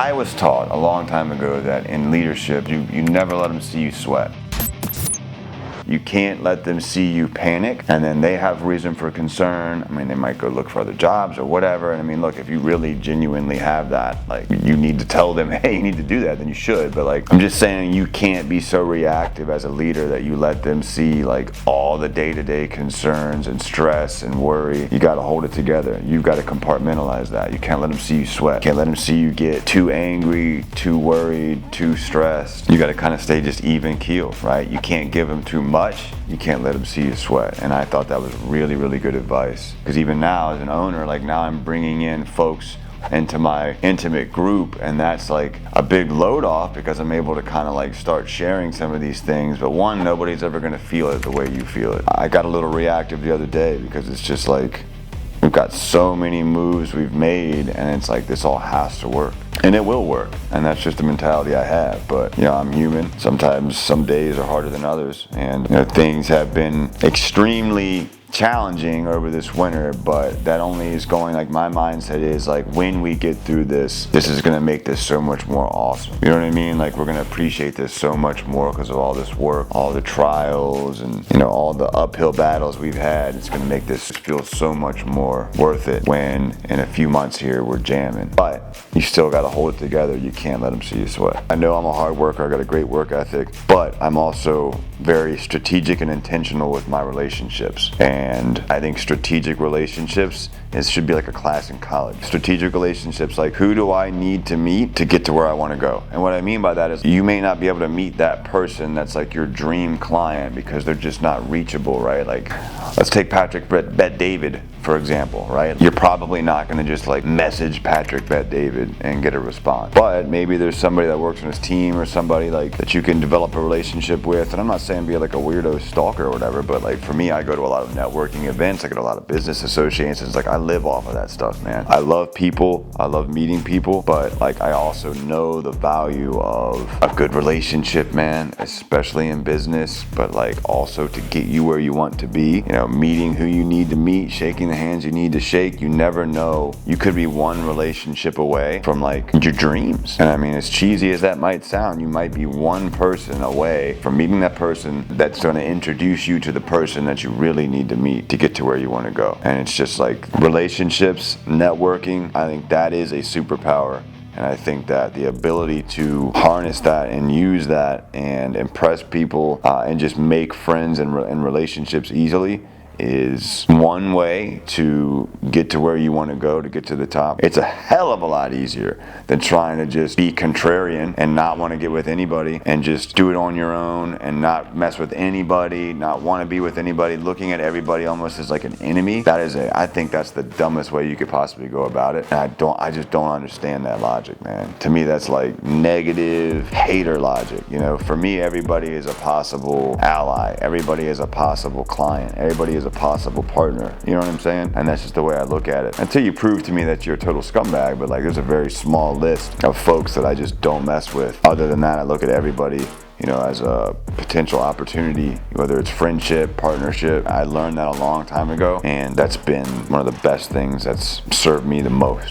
I was taught a long time ago that in leadership, you never let them see you sweat. You can't let them see you panic, and then they have reason for concern. I mean, they might go look for other jobs or whatever. And I mean, look, if you really genuinely have that, like, you need to tell them, hey, you need to do that, then you should. But like, I'm just saying, you can't be so reactive as a leader that you let them see like all the day-to-day concerns and stress and worry. You got to hold it together. You've got to compartmentalize that. You can't let them see you sweat. You can't let them see you get too angry, too worried, too stressed. You got to kind of stay just even keel, right? You can't give them too much. You can't let them see you sweat. And I thought that was really, really good advice. Because even now as an owner, like now I'm bringing in folks into my intimate group, and that's like a big load off because I'm able to kind of like start sharing some of these things. But one, nobody's ever going to feel it the way you feel it. I got a little reactive the other day because it's just like, we've got so many moves we've made, and it's like this all has to work. And it will work, and that's just the mentality I have. But you know, I'm human. Sometimes some days are harder than others, and you know, things have been extremely challenging over this winter, but that only is going, like, my mindset is like, when we get through this is going to make this so much more awesome. You know what I mean? Like, we're going to appreciate this so much more because of all this work, all the trials, and you know, all the uphill battles we've had. It's going to make this feel so much more worth it when in a few months here we're jamming. But you still got to hold it together. You can't let them see you sweat. I know I'm a hard worker. I got a great work ethic, but I'm also very strategic and intentional with my relationships. And I think strategic relationships should be like a class in college. Strategic relationships, like, who do I need to meet to get to where I want to go? And what I mean by that is, you may not be able to meet that person that's like your dream client because they're just not reachable, right? Like, let's take Patrick Bet David, for example, right? You're probably not going to just like message Patrick Bet David and get a response. But maybe there's somebody that works on his team or somebody like that you can develop a relationship with. And I'm not saying be like a weirdo stalker or whatever, but like for me, I go to a lot of networking events. I go to a lot of business associations. Like, I live off of that stuff, man. I love people. I love meeting people, but like, I also know the value of a good relationship, man, especially in business, but like also to get you where you want to be, you know, meeting who you need to meet, shaking the hands you need to shake. You never know. You could be one relationship away from like your dreams. And I mean, as cheesy as that might sound, you might be one person away from meeting that person that's going to introduce you to the person that you really need to meet to get to where you want to go. And it's just like relationships, networking. I think that is a superpower. And I think that the ability to harness that and use that and impress people and just make friends and relationships easily is one way to get to where you want to go, to get to the top. It's a hell of a lot easier than trying to just be contrarian and not want to get with anybody and just do it on your own and not mess with anybody, not want to be with anybody, looking at everybody almost as like an enemy. I think that's the dumbest way you could possibly go about it. And I just don't understand that logic, man. To me, that's like negative hater logic. You know, for me, everybody is a possible ally. Everybody is a possible client. Everybody is a possible partner. You know what I'm saying? And that's just the way I look at it. Until you prove to me that you're a total scumbag, but like, there's a very small list of folks that I just don't mess with. Other than that, I look at everybody, you know, as a potential opportunity, whether it's friendship, partnership. I learned that a long time ago, and that's been one of the best things that's served me the most.